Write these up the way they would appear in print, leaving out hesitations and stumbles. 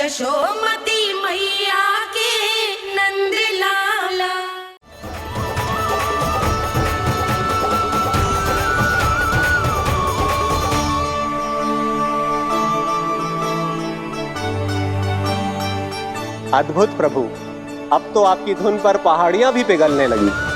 यशोमती मैया के नंद लाला। अद्भुत प्रभु, अब तो आपकी धुन पर पहाड़ियां भी पिघलने लगी।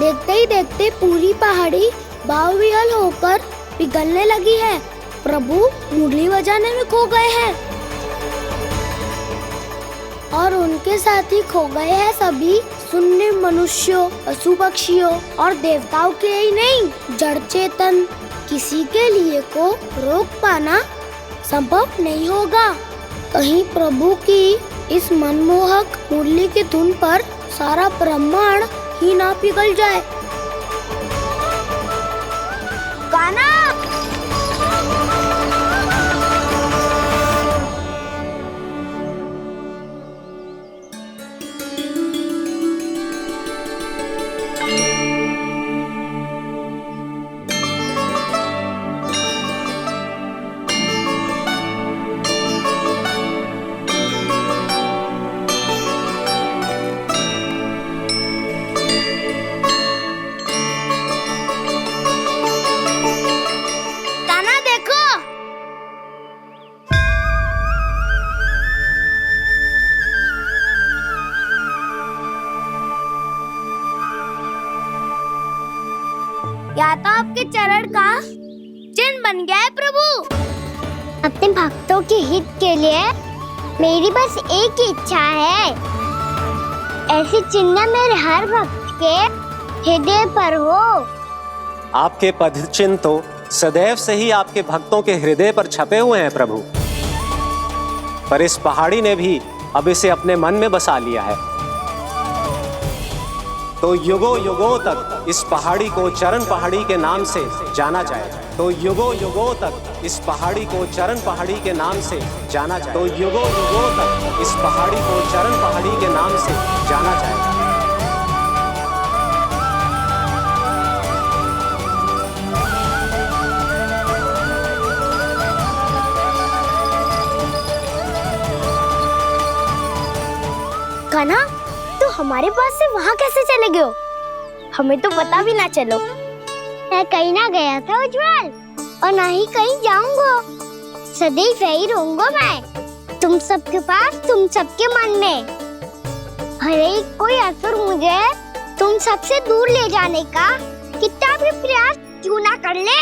देखते ही देखते पूरी पहाड़ी बावरियल होकर पिघलने लगी है। प्रभु मुरली बजाने में खो गए हैं और उनके साथ ही खो गए हैं सभी सुनने मनुष्यों, पशु पक्षियों और देवताओं के ही नहीं, जड़ चेतन किसी के लिए को रोक पाना संभव नहीं होगा। कहीं प्रभु की इस मनमोहक मुरली की धुन पर सारा ब्रह्मांड ही ना पिघल जाए। गाना या तो आपके चरण का चिन्ह बन गया है प्रभु। अपने भक्तों के हित के लिए मेरी बस एक ही इच्छा है, ऐसी चिन्ह मेरे हर भक्त के हृदय पर हो। आपके पद चिन्ह तो सदैव से ही आपके भक्तों के हृदय पर छपे हुए हैं प्रभु, पर इस पहाड़ी ने भी अब इसे अपने मन में बसा लिया है। तो युगों युगों तक इस पहाड़ी को चरण पहाड़ी के नाम से जाना जाएगा। तो युगों युगों तक इस पहाड़ी को चरण पहाड़ी के नाम से जाना जाएगा। तो युगों युगों तक इस पहाड़ी को चरण पहाड़ी के नाम से जाना जाएगा। कान्हा, तो हमारे पास से वहाँ कैसे चले गए हो? हमें तो पता भी ना चलो। मैं कहीं ना गया था उज्जवल, और ना ही कहीं जाऊंगा। सदैव यही रहूंगा मैं, तुम सबके पास, तुम सबके मन में। हर एक कोई असुर मुझे तुम सबसे दूर ले जाने का कितना भी प्रयास क्यों ना कर ले।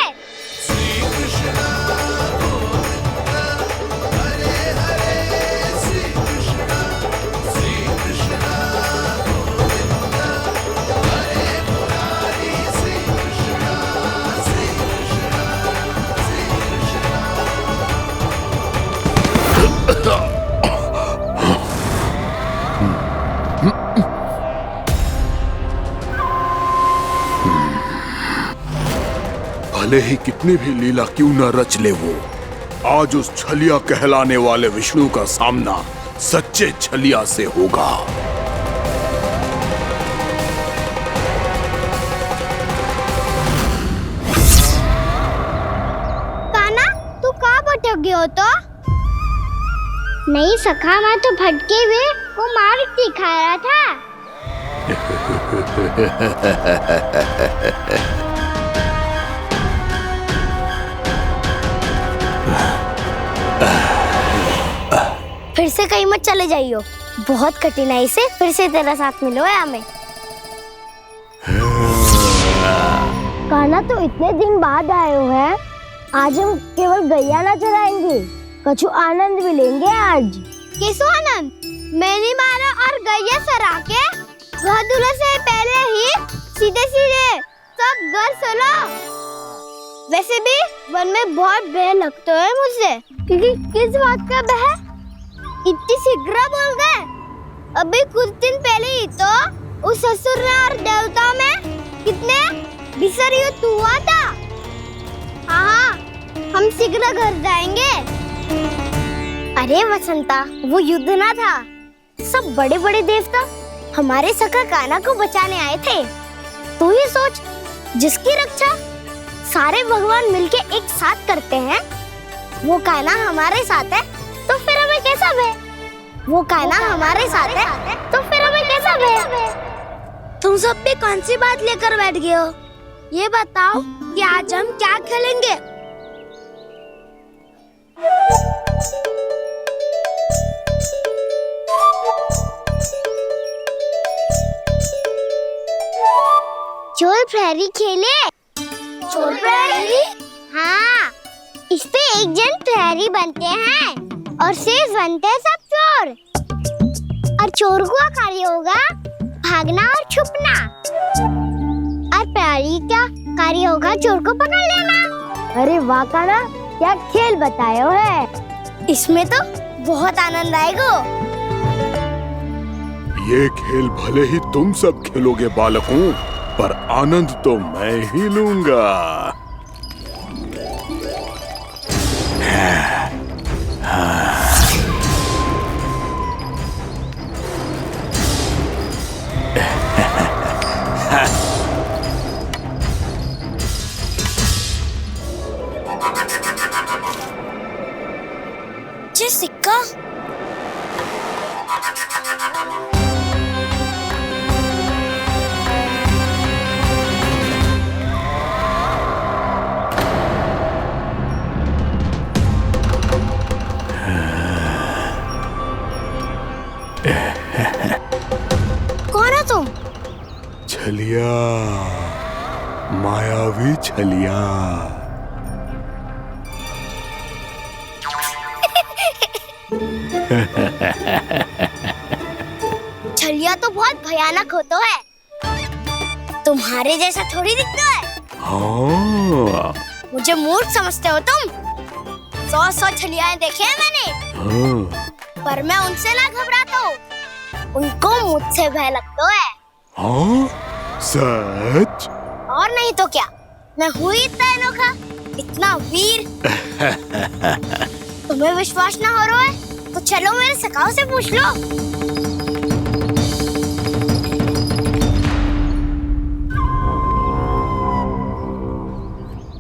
भले ही कितनी भी लीला क्यों न रच ले वो, आज उस छलिया कहलाने वाले विष्णु का सामना सच्चे छलिया से होगा। कान्हा, तू कहाँ भटक गया हो? तो नहीं सखा, मैं तो भटके हुए वो मार्ग दिखा रहा था। फिर से कहीं मत चले जाइयो, बहुत कठिनाई से फिर से तेरा साथ मिलो है हमें। कान्हा, तो इतने दिन बाद आए हो हैं, आज हम केवल गैया ना चराएंगे, कछु आनंद भी लेंगे आज। कैसो आनंद? मैंने मारा और गैया सरा के घर धुलने से पहले ही सीधे सीधे सब घर चलो। वैसे भी वन में बहुत भय लगता है मुझे, क्योंकि किस बात का भय? इतनी शीघ्र बोल गए। अभी कुछ दिन पहले ही तो उस ससुर और देवता में कितने भीषण युद्ध हुआ था। हाँ, हम शीघ्र घर जाएंगे। अरे वसंता, वो युद्ध ना था, सब बड़े बड़े देवता हमारे सखा कान्हा को बचाने आए थे। तू ही सोच, जिसकी रक्षा सारे भगवान मिलके एक साथ करते हैं, वो कान्हा हमारे साथ है, तो फिर हमें कैसा भय? वो कान्हा हमारे साथ है, तो फिर हमें कैसा भय? तुम सब भी कौन सी बात लेकर बैठ गए हो? ये बताओ कि आज हम क्या खेलेंगे? चोर प्रहरी खेले। चोर प्रहरी? हाँ, इस पे एक जन प्रहरी बनते हैं और शेष बनते हैं सब चोर। और चोर का कार्य होगा भागना और छुपना, और प्रहरी का कार्य होगा चोर को पकड़ लेना। अरे वाह कान्हा, क्या खेल बताए है। इसमें तो बहुत आनंद आएगा। ये खेल भले ही तुम सब खेलोगे बालकों, पर आनंद तो मैं ही लूंगा। ये सिक्का कौन है तुम? छलिया, मायावी छलिया। छलिया तो बहुत भयानक होता है, तुम्हारे जैसा थोड़ी दिखता है। हाँ। मुझे मूर्ख समझते हो तुम? 100 छलियाएं देखे हैं मैंने। हाँ। पर मैं उनसे ना घबराता हूँ, उनको मुझसे भय लगता है। हाँ? सच? और नहीं तो क्या, मैं हूँ इतना अनोखा, इतना वीर। तुम्हें विश्वास ना हो रहा है तो चलो मेरे सखाओं से पूछ लो।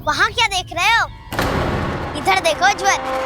वहाँ क्या देख रहे हो? इधर देखो ज्वर।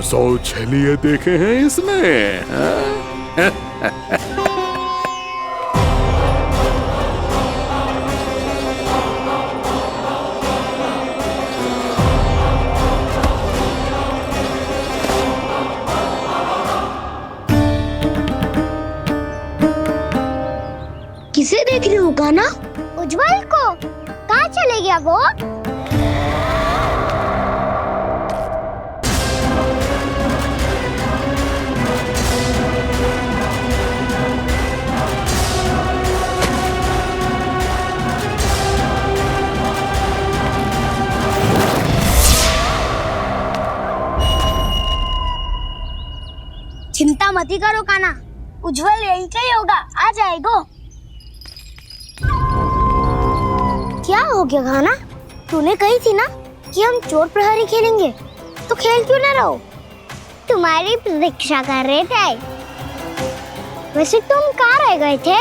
सौ छलिए देखे हैं इसमें। किसे देख रही हो कान्हा? उज्जवल को। कहाँ चले गया वो? चिंता मत करो कान्हा, उज्जवल यहीं का ही होगा, आ जाएगा। क्या हो गया कान्हा? तूने कही थी ना कि हम चोर प्रहरी खेलेंगे, तो खेल क्यों ना रहो? तुम्हारी प्रतीक्षा कर रहे थे। वैसे तुम कहाँ रह गए थे?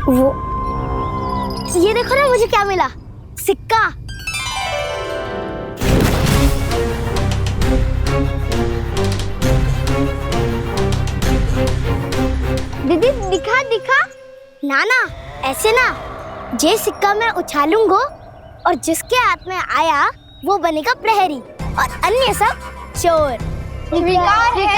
वो ये देखो ना, मुझे क्या मिला? सिक्का। ऐसे ना, जे सिक्का मैं उछालूंगा और जिसके हाथ में आया वो बनेगा प्रहरी और अन्य सब चोर। स्वीकार है।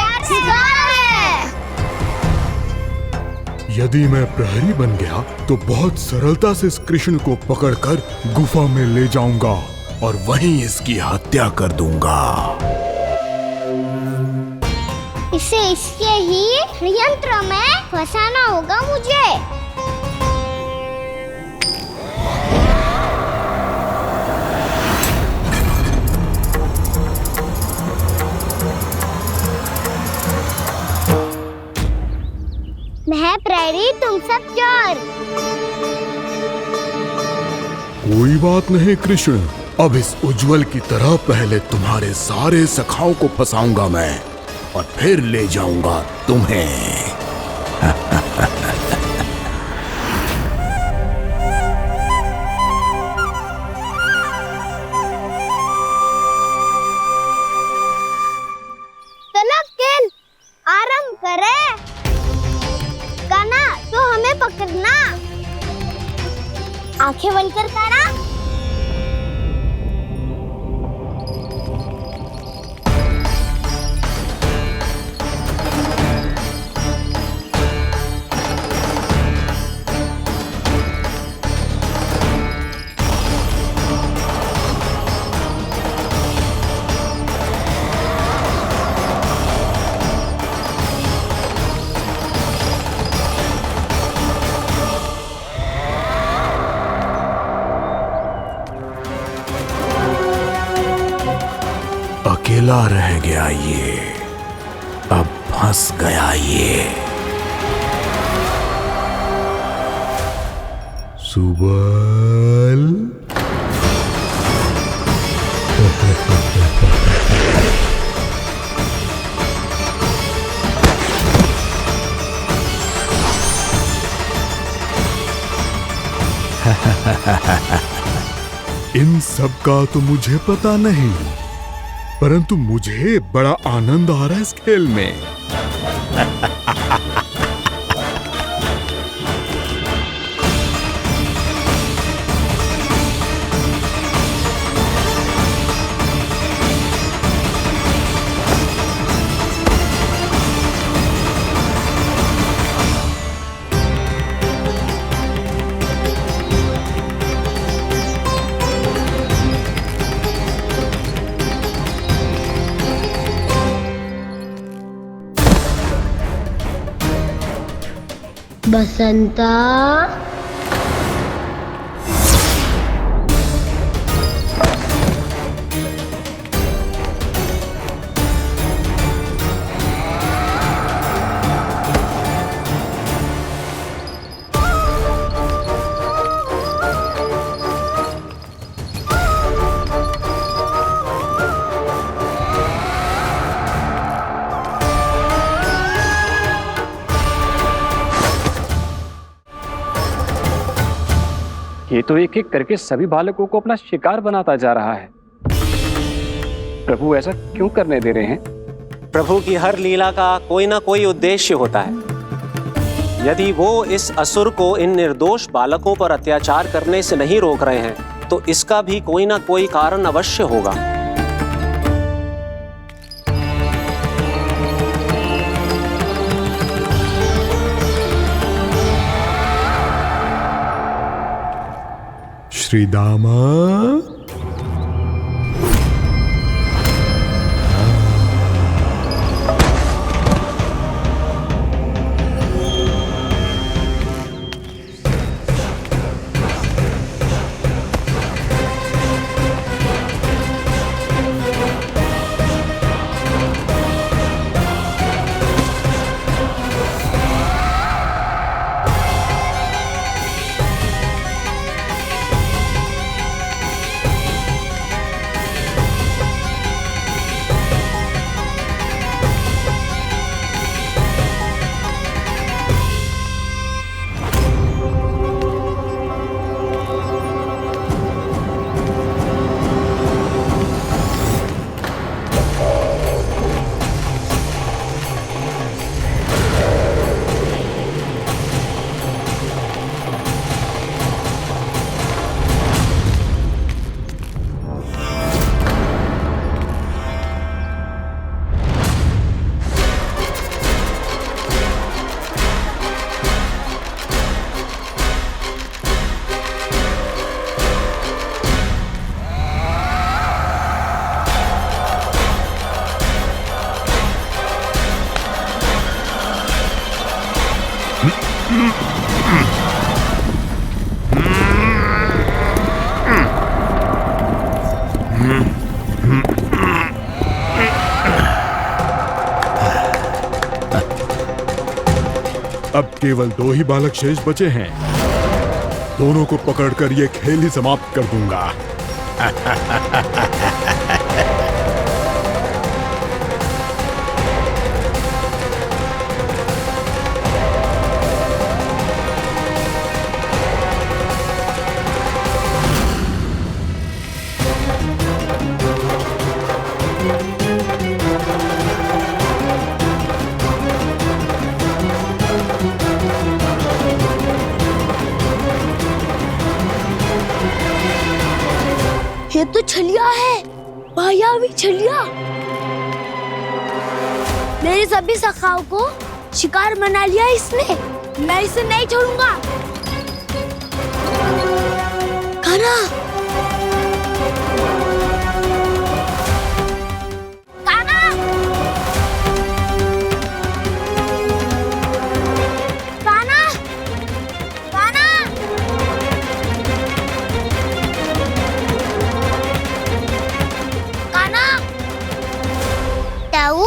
यदि मैं प्रहरी बन गया तो बहुत सरलता से इस कृष्ण को पकड़कर गुफा में ले जाऊंगा और वहीं इसकी हत्या कर दूंगा। इसे इसके ही यंत्र में फंसाना होगा मुझे। मैं प्रहरी, तुम सब चोर। कोई बात नहीं कृष्ण, अब इस उज्जवल की तरह पहले तुम्हारे सारे सखाओं को फंसाऊंगा मैं और फिर ले जाऊंगा तुम्हें। चलो खेल आरंभ करें। कान्हा, तो हमें पकड़ना। आंखें बंद कर कान्हा। अकेला रह गया ये, अब फंस गया ये। सुबल। इन सब का तो मुझे पता नहीं, परंतु मुझे बड़ा आनंद आ रहा है इस खेल में। बसंता, ये तो एक एक करके सभी बालकों को अपना शिकार बनाता जा रहा है। प्रभु ऐसा क्यों करने दे रहे हैं? प्रभु की हर लीला का कोई ना कोई उद्देश्य होता है। यदि वो इस असुर को इन निर्दोष बालकों पर अत्याचार करने से नहीं रोक रहे हैं तो इसका भी कोई ना कोई कारण अवश्य होगा। श्री दामा, अब केवल 2 ही बालक शेष बचे हैं। दोनों को पकड़कर ये खेल ही समाप्त कर दूंगा। ये तो छलिया है, मायावी छलिया। मेरे सभी सखाओं को शिकार बना लिया इसने। मैं इसे नहीं छोड़ूंगा। कान्हा, कान्हा, कान्हा, कान्हा। कान्हा, ताऊ,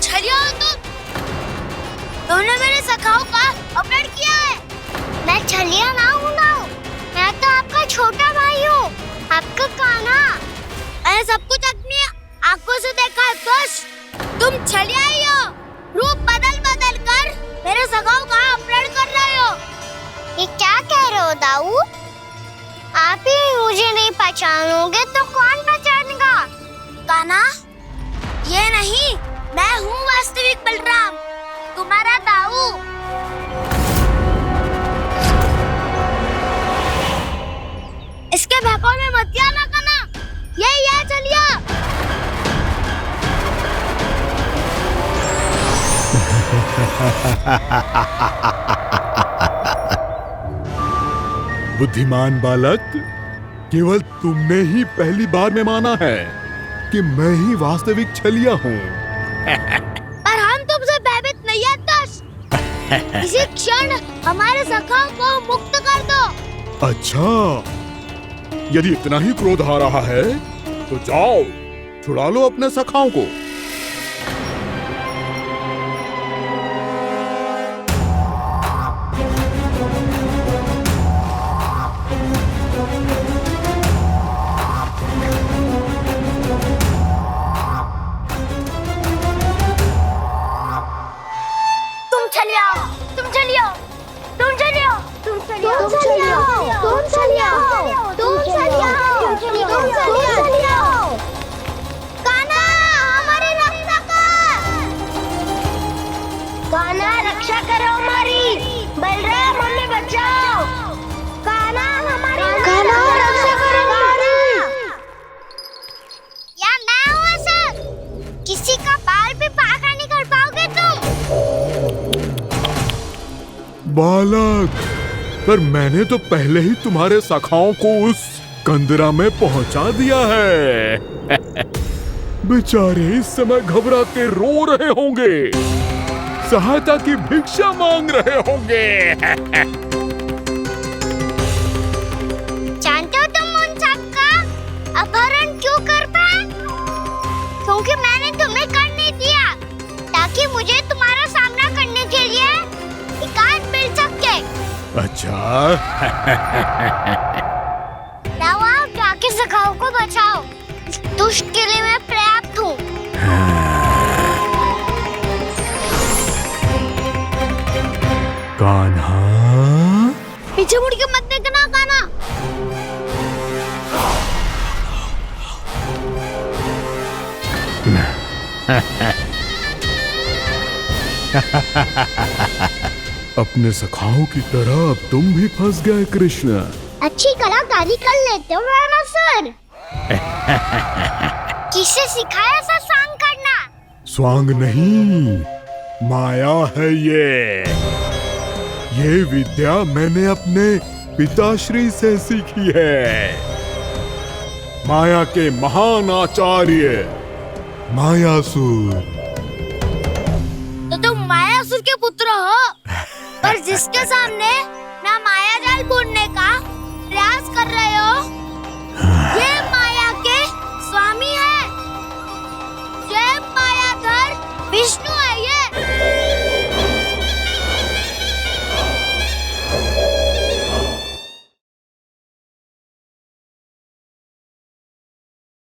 छलिया हो तुम। तुमने मेरे सखाओं का अपहरण किया है। मैं छलिया ना हूँ ताऊ। मैं तो आपका छोटा भाई हूँ, आपका कान्हा। मैंने सब कुछ अपनी आंखों से देखा है दोष। तुम छलिया ही हो। रूप बदल बदल कर मेरे सखाओं का अपहरण कर रहे हो। ये क्या कह रहे हो ताऊ? आप ही मुझे नहीं पहचानोगे तो कौन पहचानेगा? कान्हा, ये नहीं, मैं हूँ वास्तविक बलराम, तुम्हारा ताऊ। इसके बहकावे में मत आना कान्हा। यही है छलिया। बुद्धिमान बालक, केवल तुमने ही पहली बार में माना है कि मैं ही वास्तविक छलिया हूँ। पर हम तुमसे भयभीत नहीं है दोष। इसी क्षण हमारे सखाओं को मुक्त कर दो। अच्छा, यदि इतना ही क्रोध आ रहा है तो जाओ, छुड़ा लो अपने सखाओं को। तुम छलिया, तुम छलिया, तुम छलिया, तुम छलिया, तुम छलिया, तुम छलिया, तुम छलिया, तुम छलिया। कान्हा, हमारी रक्षा कर। कान्हा, रक्षा करो हमारी। बलराम, हमें बचाओ। कान्हा, हमारी रक्षा करो हमारी। या मैं हूँ सर। किसी का बाल भी पाखा नहीं कर पाओगे तुम। बालक, पर मैंने तो पहले ही तुम्हारे सखाओं को उस कंदरा में पहुंचा दिया है। बेचारे इस समय घबरा के रो रहे होंगे, सहायता की भिक्षा मांग रहे होंगे। जानते हो तुम उन सबका अपहरण क्यों कर पाए? क्योंकि मैंने तुम्हें कर नहीं दिया, ताकि मुझे तुम्हारा सामना करने के लिए एकांत मिल सके। अच्छा। आओ, जाके सखाओं को बचाओ। इस दुष्ट के लिए मैं पर्याप्त हूँ। कान्हा, पीछे मुड़ के मत देखना कान्हा। अपने सखाओं की तरह अब तुम भी फंस गए कृष्ण। अच्छी कलाकारी कर लेते हो सर। किससे सिखाया ऐसा स्वांग करना? स्वांग नहीं, माया है ये विद्या मैंने अपने पिताश्री से सीखी है। माया के महान आचार्य मायासुर। तो तुम मायासुर के पुत्र हो, पर जिसके सामने ना माया जाल बुनने का